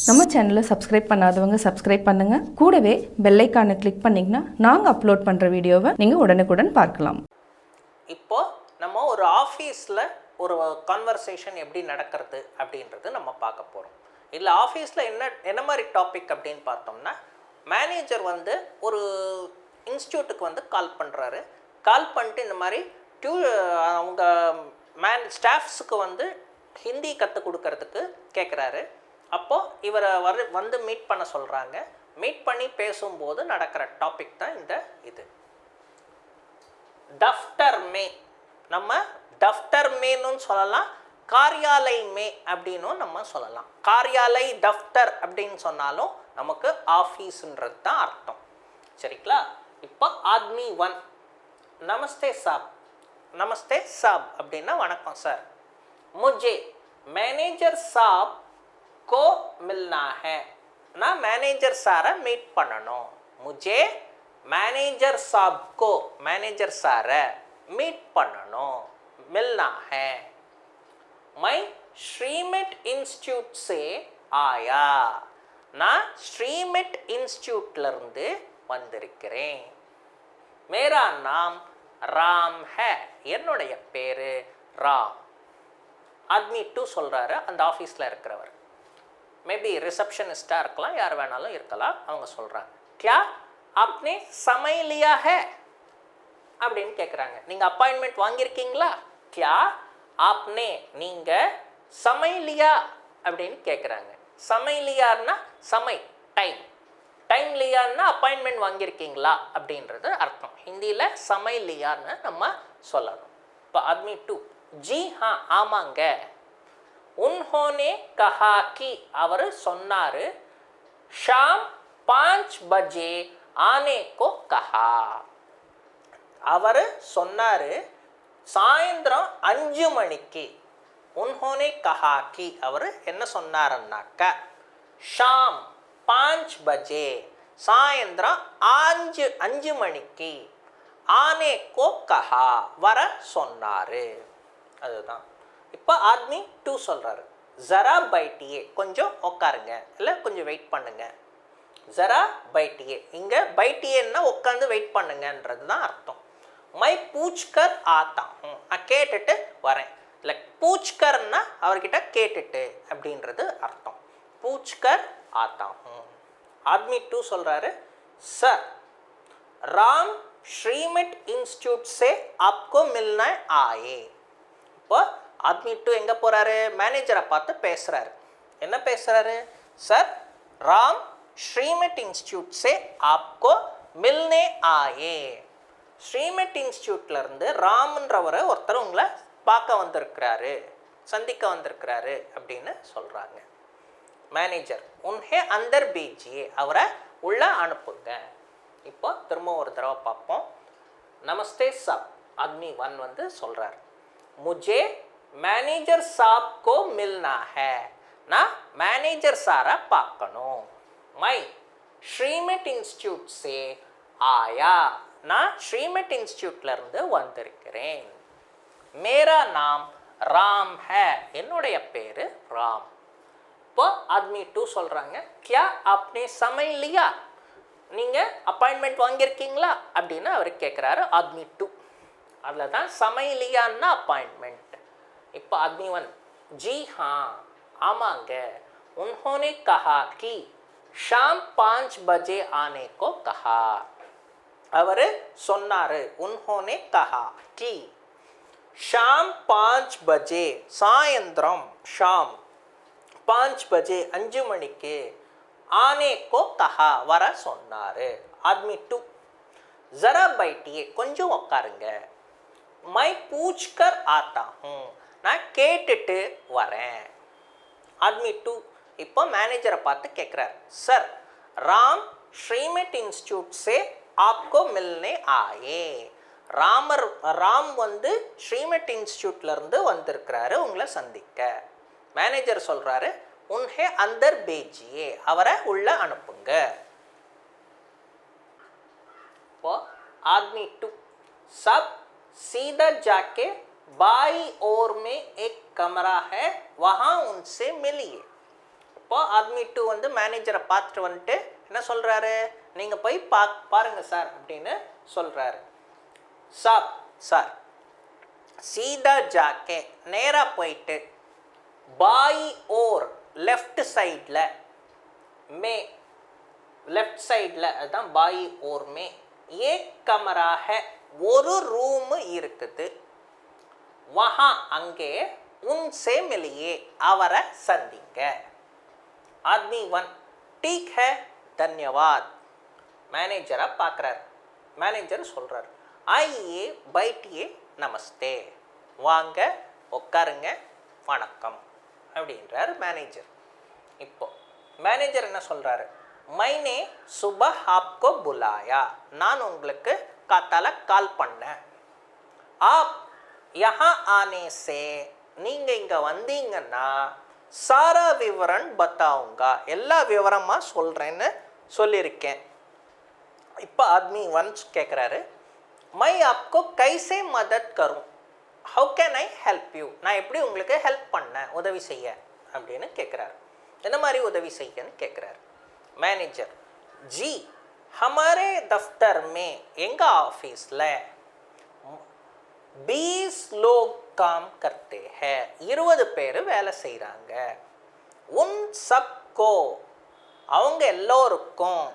நம்ம சேனலை சப்ஸ்கிரைப் பண்ணாதவங்க சப்ஸ்கிரைப் பண்ணுங்க, கூடவே பெல் ஐகானை கிளிக் பண்ணிங்கன்னா நாங்கள் அப்லோட் பண்ணுற வீடியோவை நீங்கள் உடனுக்குடன் பார்க்கலாம். இப்போ நம்ம ஒரு ஆஃபீஸில் ஒரு கான்வர்சேஷன் எப்படி நடக்கிறது அப்படின்றது நம்ம பார்க்க போகிறோம். இல்லை ஆஃபீஸில் என்ன மாதிரி டாபிக் அப்படின்னு பார்த்தோம்னா, மேனேஜர் வந்து ஒரு இன்ஸ்டியூட்டுக்கு வந்து கால் பண்ணுறாரு. கால் பண்ணிட்டு இந்த மாதிரி அவங்க ஸ்டாஃப்ஸுக்கு வந்து ஹிந்தி கற்றுக் கொடுக்கறதுக்கு கேட்குறாரு. அப்போது இவரை வந்து மீட் பண்ண சொல்கிறாங்க. மீட் பண்ணி பேசும்போது நடக்கிற டாபிக் தான் இது. டஃப்டர் மே, நம்ம டஃப்டர் மேன்னு சொல்லலாம், காரியாலய் மே அப்படின்னும் நம்ம சொல்லலாம். காரியாலய் தஃப்டர் அப்படின்னு சொன்னாலும் நமக்கு ஆஃபீஸுன்றது தான் அர்த்தம். சரிங்களா? இப்போ ஆத்மி 1, நமஸ்தே சாப். நமஸ்தே சாப் அப்படின்னா வணக்கம் சார். मुझे मैनेजर साहब को मिलना है. நான் மேனேஜர் சாரை மீட் பண்ணணும். मुझे मैनेजर साहब को, मैनेजर சாரை மீட் பண்ணணும். मिलना है. मैं श्रीमेट इंस्टीट्यूट से आया. நான் श्रीमेट इंस्टीट्यूட்லேருந்து வந்திருக்கிறேன். मेरा नाम राम है. என்னுடைய பேர் ராம். ஆத்மி 2 சொல்கிறாரு, அந்த ஆஃபீஸில் இருக்கிறவர். மேபி ரிசப்ஷனிஸ்டாக இருக்கலாம், யார் வேணாலும் இருக்கலாம். அவங்க சொல்கிறாங்க, கியா ஆப்னே சமய் லியா ஹே அப்படின்னு கேட்குறாங்க. நீங்கள் அப்பாயின்மெண்ட் வாங்கியிருக்கீங்களா? கியா ஆப்னே, நீங்கள் சமய் லியா அப்படின்னு கேட்குறாங்க. சமய் லியான்னா சமய், டைம். டைம் லியான்னா அப்பாயின்மெண்ட் வாங்கியிருக்கீங்களா அப்படின்றது அர்த்தம். ஹிந்தியில் சமய் லியான்னு நம்ம சொல்லணும். இப்போ ஆத்மி 2, जी हाँ ஆமாங்க. उन्होंने कहा कि, அவர் சொன்னார், शाम 5 बजे आने को कहा. அவர் சொன்னார் சாயந்தரம் 5 மணிக்கு. उन्होंने कहा कि, அவர் என்ன சொன்னாருன்னாக்க, शाम 5 बजे, சாயந்தரம் 5 மணிக்கு, ஆனே கோ கஹா, வர சொன்னார். அதுதான். இப்போ ஆத்மி 2 சொல்கிறாரு, ஜரா பைட்டியே, கொஞ்சம் உட்காருங்க, இல்லை கொஞ்சம் வெயிட் பண்ணுங்க. ஜரா பைட்டியே, இங்கே பைட்டியேன்னா உட்காந்து வெயிட் பண்ணுங்கன்றது தான் அர்த்தம். மை பூச்கர் ஆத்தா, நான் கேட்டுட்டு வரேன். இல்லை பூச்கர்னா அவர்கிட்ட கேட்டுட்டு அப்படின்றது அர்த்தம். பூச்கர் ஆத்தா. ஆத்மி 2 சொல்கிறாரு, சார் राम श्रीमेट इंस्टीट्यूट से आपको मिलना आए. இப்போ ஆத்மி 2 எங்கே போகிறாரு? மேனேஜரை பார்த்து பேசுகிறாரு. என்ன பேசுகிறாரு? சார் ராம் ஸ்ரீமெட் இன்ஸ்டியூட் சே ஆப்கோ மில்னே ஆயே. ஸ்ரீமெட் இன்ஸ்டியூட்லேருந்து ராம்ன்றவரை ஒருத்தர் உங்களை பார்க்க வந்திருக்கிறாரு, சந்திக்க வந்திருக்கிறாரு அப்படின்னு சொல்கிறாங்க. மேனேஜர், உன்ஹே அந்தர் பீஜியே, அவரை உள்ள அனுப்புங்க. இப்போ திரும்ப ஒரு தடவை பார்ப்போம். நமஸ்தே சாப், ஆத்மி 1 வந்து சொல்கிறார், मुझे मैनेजर साहब को मिलना है. நான் மேனேஜர் சாரை பார்க்கணும். मैं श्रीमेट इंस्टीट्यूट से आया. நான் श्रीमेट इंस्टीट्यूட்லேருந்து வந்திருக்கிறேன். मेरा नाम राम है. என்னுடைய பேர் ராம். இப்போ ஆத்மி 2 சொல்கிறாங்க, क्या आपने समय लिया? நீங்கள் அப்பாயின்மெண்ட் வாங்கியிருக்கீங்களா அப்படின்னு அவர் கேட்குறாரு. ஆத்மி 2 அதில் தான் சமய் லியான்னா அப்பாயின்மெண்ட். இப்போ ஆத்மி 1, जी हाँ ஆமாங்க. उन्होंने कहा कि शाम 5 बजे आने को कहा. அவர் சொன்னார், उन्होंने कहा कि शाम 5 बजे, சாயந்திரம், ஷாம் 5 बजे 5 மணிக்கு, ஆனே கோ கஹா, வர சொன்னார். ஆத்மி 2, ஜரா பைட்டியே, கொஞ்சம் உட்காருங்க. மை பூச்கர் ஆத்தா ஹூம், நான் கேட்டுட்டு வரேன். ஆத்மி 2 இப்போ மேனேஜரை பார்த்து கேட்குறார், சார் ராம் ஸ்ரீமெட் இன்ஸ்டியூட் சே ஆப்கோ மில்னே ஆயே. ராம் வந்து ஸ்ரீமெட் இன்ஸ்டியூட்லேருந்து வந்திருக்கிறாரு உங்களை சந்திக்க. மேனேஜர் சொல்கிறாரு, உன்ஹே அந்தர் பேஜியே, அவரை உள்ள அனுப்புங்க. இப்போ आदमी 2, सब सीधा जाके बाई ओर में एक कमरा है, वहाँ उनसे मिलिए. இப்போ ஆத்மி 2 வந்து மேனேஜரை பார்த்துட்டு வந்துட்டு என்ன சொல்கிறாரு, நீங்கள் போய் பாருங்க சார் அப்படின்னு சொல்கிறாரு. சார் சீதா ஜாக்கே நேராக போயிட்டு பாய் ஓர் லெஃப்ட் சைடில் மே லெஃப்ட் சைடில் அதுதான் பாய் ஓர் மே ஏக் கமரா ஹை ஒரு ரூமு இருக்குது, வஹா அங்கே உன்சே மிலியே அவரை சந்திங்க. ஆத்மி 1 டீக் ஹை தன்யவாத். மேனேஜரை பார்க்குறாரு. மேனேஜர் சொல்கிறார் ஆइए बैठिए நமஸ்தே, வாங்க உட்காருங்க வணக்கம் அப்படின்றார் மேனேஜர். இப்போ மேனேஜர் என்ன சொல்கிறாரு, மைனே சுபஹ் ஆப்கோ புலாயா, நான் உங்களுக்கு காத்தால கால் பண்ணேன். ஆப் யஹா ஆனே சே, நீங்கள் இங்கே வந்தீங்கன்னா சாரா விவரன் பத்தாவுங்கா, எல்லா விவரமாக சொல்கிறேன்னு சொல்லியிருக்கேன். இப்போ ஆத்மி 1 கேட்குறாரு, மை ஆப்கோ கைசே மதத் கரும், how can I help you, நான் எப்படி உங்களுக்கு ஹெல்ப் பண்ணேன் உதவி செய்ய அப்படின்னு கேட்குறாரு. என்ன மாதிரி உதவி செய்யன்னு கேட்குறாரு. மேனேஜர் ஜி ஹமாரே தஃப்தர் மே எங்கள் ஆஃபீஸில் 20 லோக் காம் கர்த்தே ஹை, 20 பேர் வேலை செய்கிறாங்க. உன் சப்கோ அவங்க எல்லோருக்கும்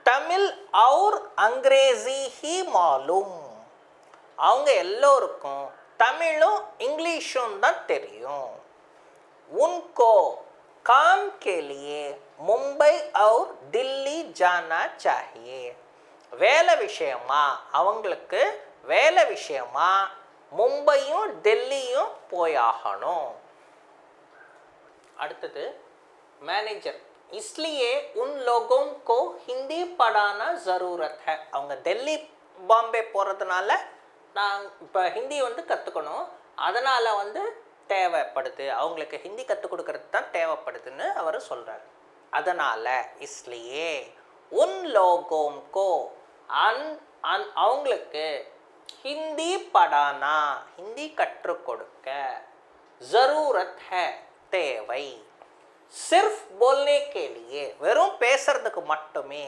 தமிழ் और अंग्रेजी ही मालूम, அவங்க எல்லோருக்கும் தமிழும் இங்கிலீஷும் தான் தெரியும். उनको काम के लिए मुंबई और दिल्ली जाना चाहिए, வேலை விஷயமா அவங்களுக்கு வேலை விஷயமா மும்பையும் டெல்லியும் போயாகணும். அடுத்தது மேனேஜர் इसलिए उन लोगों को हिंदी पढ़ाना ज़रूरत है, அவங்க டெல்லி பாம்பே போகிறதுனால நான் இப்போ ஹிந்தி வந்து கற்றுக்கணும், அதனால் வந்து தேவைப்படுது, அவங்களுக்கு ஹிந்தி கற்றுக் கொடுக்கறது தான் தேவைப்படுதுன்னு அவர் சொல்கிறார். அதனால் इसलिए उन लोगों को அவங்களுக்கு ஹிந்தி படானா ஹிந்தி கற்றுக் கொடுக்க ज़रूरत है தேவை, सिर्फ बोलने के लिए வெறும் பேசுறதுக்கு மட்டுமே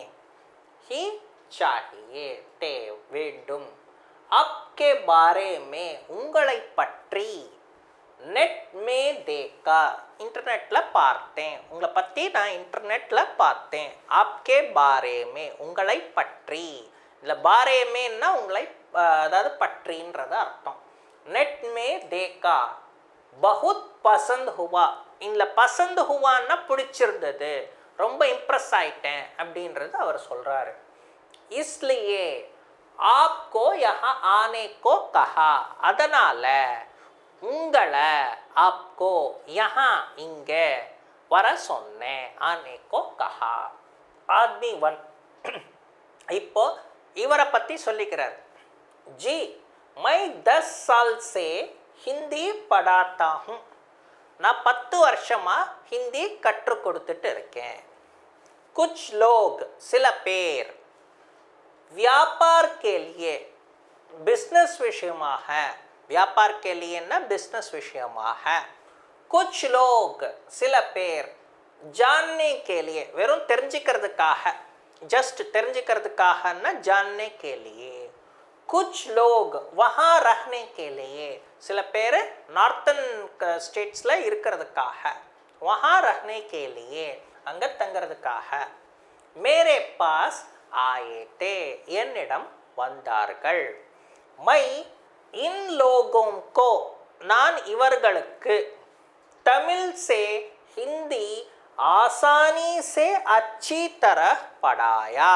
ही चाहिए வேண்டும். आपके बारे में உங்களை பற்றி நெட் மே தேக்கா இன்டர்நெட்ல பார்த்தேன், உங்களை பற்றி நான் இன்டர்நெட்ல பார்த்தேன். आपके बारे में உங்களை பற்றி, இல்லை பாரே மேன்னா உங்களை அதாவது பற்றின்றது அர்த்தம். நெட் மே தேக்கா பகுத் பசந்த் ஹுவா, இல்லை பசந்த் ஹுவான்னா பிடிச்சிருந்தது, ரொம்ப இம்ப்ரெஸ் ஆயிட்டேன் அப்படின்றது அவர் சொல்கிறாரு. இஸ்லியே ஆப்கோ யஹா ஆனே கோ கஹா, அதனால் உங்களை ஆப்கோ யஹா இங்கே வர சொன்னேன், ஆனே கோ கஹா. ஆத்மி 1 இப்போ இவரை பற்றி சொல்லிக்கிறார். ஜி மை 10 साल से ஹிந்தி படாத்தா ஹூँ, நான் 10 வருஷமாக ஹிந்தி கற்றுக் கொடுத்துட்டு இருக்கேன். குச் லோக் சில பேர் வியாபார் के लिए பிஸ்னஸ் விஷயமாக, வியாபார் के लिए பிஸ்னஸ் விஷயமாக, குச் லோக் சில பேர் जानने के लिए வெறும் தெரிஞ்சுக்கிறதுக்காக, ஜஸ்ட் தெரிஞ்சுக்கிறதுக்காகன்னா जानने के लिए, कुछ लोग वहाँ रहने के लिए சில பேர் நார்த்தன் ஸ்டேட்ஸில் இருக்கிறதுக்காக, वहाँ रहने के लिए அங்கே தங்கிறதுக்காக, मेरे पास आए थे என்னிடம் வந்தார்கள். मैं इन लोगों को நான் இவர்களுக்கு तमिल से हिंदी आसानी से अच्छी तरह पढ़ाया.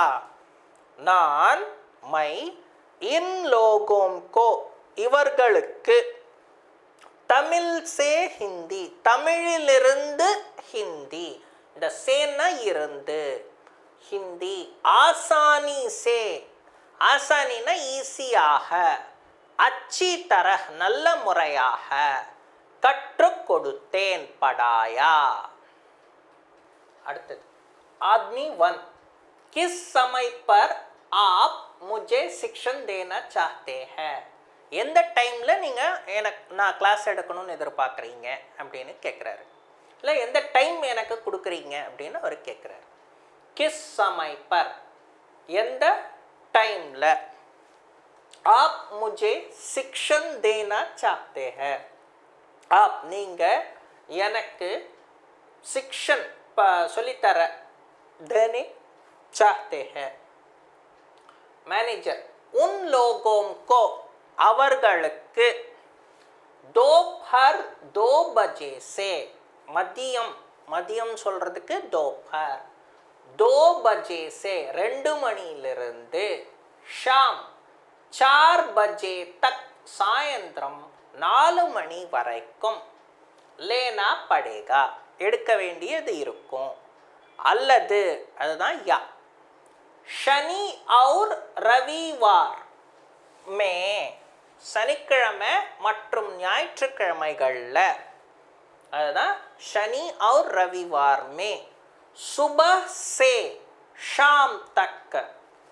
நான் मैं इन लोगों को இவர்களுக்கு தமிழ் சே ஹிந்தி தமிழிலிருந்து ஹிந்தி, இந்த சேனா இருந்து ஹிந்தி, ஆசானி சே ஆசானினா ஈஸியாக, அச்சி தரஹ் நல்ல முறையாக, கற்றுக் கொடுத்தேன் படாயா. அடுத்தது आदमी 1 किस समय पर आप मुझे शिक्षण देना चाहते हैं, எந்த டைமில் நீங்கள் நான் கிளாஸ் எடுக்கணும்னு எதிர்பார்க்குறீங்க அப்படின்னு கேட்குறாரு. இல்லை எந்த டைம் எனக்கு கொடுக்குறீங்க அப்படின்னு அவர் கேட்குறாரு. கிஸ் சமய் பர், எந்த டைமில். ஆப் முझे शिक्षण देना चाहते हैं, ஆப் நீங்கள் எனக்கு शिक्षण சொல்லித்தர देने चाहते हैं. मैनेजर उन लोगों को, அவர்களுக்கு दोपहर 2 बजे से, மதியம், மதியம் சொல்கிறதுக்கு दोपहर 2 बजे से 2 மணியிலிருந்து ஷாம் 4 बजे तक சாயந்திரம் 4 மணி வரைக்கும் लेना पड़ेगा, எடுக்க வேண்டியது இருக்கும். அல்லது அதுதான் யா. शनि और रविवार में, சனிக்கிழமை மற்றும் ஞாயிற்றுக்கிழமைகளில், அதுதான் शनि और रविवार में, सुबह से शाम तक,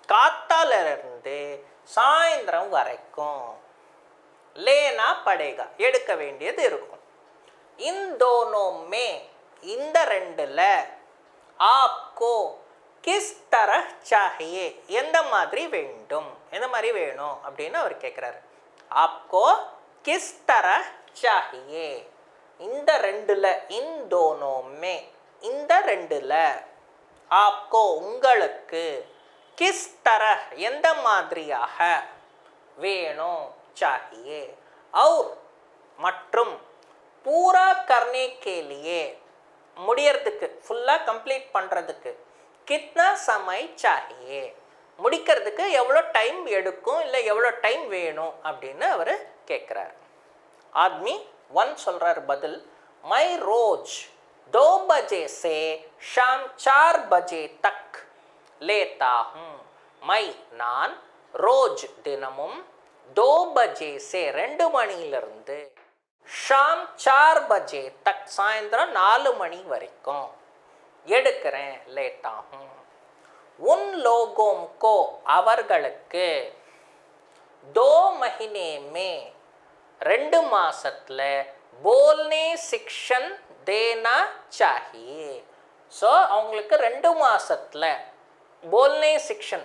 காத்தாலிருந்து சாயந்திரம் வரைக்கும் लेना पड़ेगा, எடுக்க வேண்டியது இருக்கும். इन दोनों में, இந்த ரெண்டுல आपको किस तरह चाहिए, எந்த மாதிரி வேண்டும், எந்த மாதிரி வேணும் அப்படின்னு அவர் கேட்குறாரு. आपको किस तरह चाहिए, இந்த ரெண்டுல, इन दोनों में, இந்த ரெண்டுல, आपको உங்களுக்கு, किस तरह எந்த மாதிரியாக வேணும், चाहिए, और மற்றும், पूरा करने के लिए முடியறதுக்கு, ஃபுல்லாக கம்ப்ளீட் பண்ணுறதுக்கு, கித்னா சமய் சாஹியே, முடிக்கிறதுக்கு எவ்வளோ டைம் எடுக்கும், இல்லை எவ்வளோ டைம் வேணும் அப்படின்னு அவர் கேட்குறார். ஆத்மி 1 சொல்கிறார் பதில், மை ரோஜ் 2 बजे से शाम 4 बजे तक लेता हूँ. மை நான், ரோஜ் தினமும், 2 बजे से 2 மணியிலிருந்து, ஷாம் 4 बजे तक சாயந்தரம் 4 மணி வரைக்கும் எடுக்கிறேன், லேட்டா हूँ. உன் லோகோம் கோ, அவர்களுக்கு, 2 महीने में, 2 மாசத்துல, போல்னே शिक्षण देना चाहिए. ஸோ அவங்களுக்கு 2 மாசத்துல போல்னே शिक्षण,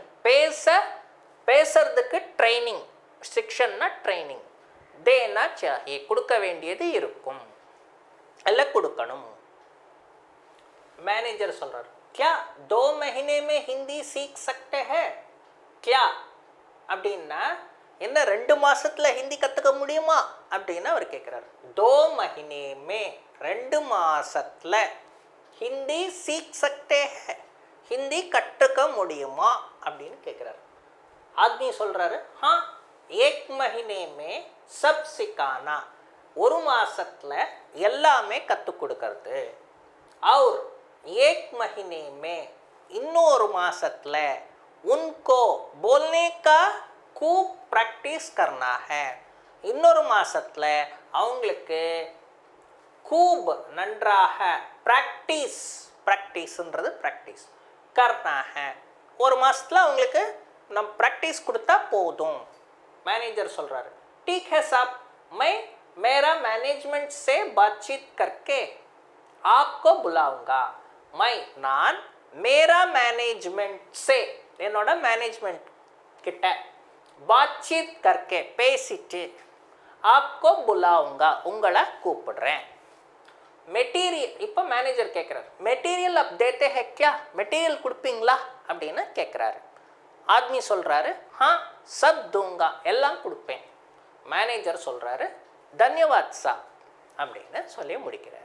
பேசுறதுக்கு ட்ரைனிங், शिक्षणனா ட்ரைனிங், देना चाहिए, கொடுக்க வேண்டியது இருக்கும், அல்ல கொடுக்கணும். मैनेजर சொல்றார், क्या 2 महीने में हिंदी सीख सकते हैं क्या, அப்படின்னா என்ன 2 மாசத்துல ஹிந்தி கற்றுக்க முடியுமா அப்படின்னு அவர் கேட்குறாரு. 2 महीने में, 2 மாசத்துல, ஹிந்தி सीख सकते हैं, ஹிந்தி கற்றுக்க முடியுமா அப்படின்னு கேட்குறாரு. ஆத்மி சொல்கிறாரு, हाँ 1 महीने में सब सिखाना, 1 மாசத்துல எல்லாமே கற்றுக் கொடுக்கறது. और 1 महीने में, இன்னொரு மாசத்துல, उनको बोलने का खूब प्रैक्टिस करना है, இன்னொரு மாசத்துல அவங்களுக்கு खूब நன்றாக ப்ராக்டிஸ், ப்ராக்டிஸ்ன்றது ப்ராக்டிஸ், करना है, 1 மாசத்துல அவங்களுக்கு நம்ம ப்ராக்டிஸ் கொடுத்தா போதும். मैनेजर சொல்றாரு, ठीक है साहब, मैं मेरा मैनेजमेंट से बातचीत करके आपको बुलाऊंगा. मैं நான் मेरा मैनेजमेंट से, என்னோட மேனேஜ்மெண்ட் கிட்ட, बातचीत करके பேசிட்டு, आपको बुलाऊंगा, உங்களை கூப்பிடுறேன். மெட்டீரியல், இப்போ மேனேஜர் கேட்குறாரு, மெட்டீரியல் அப் தேத்தே ஹே கியா, மெட்டீரியல் கொடுப்பீங்களா அப்படின்னு கேட்குறாரு. ஆத்மி சொல்கிறாரு, हाँ सब दूंगा, எல்லாம் கொடுப்பேன். மேனேஜர் சொல்கிறாரு, தன்யவாத் சார் அப்படின்னு சொல்லி முடிக்கிறார்.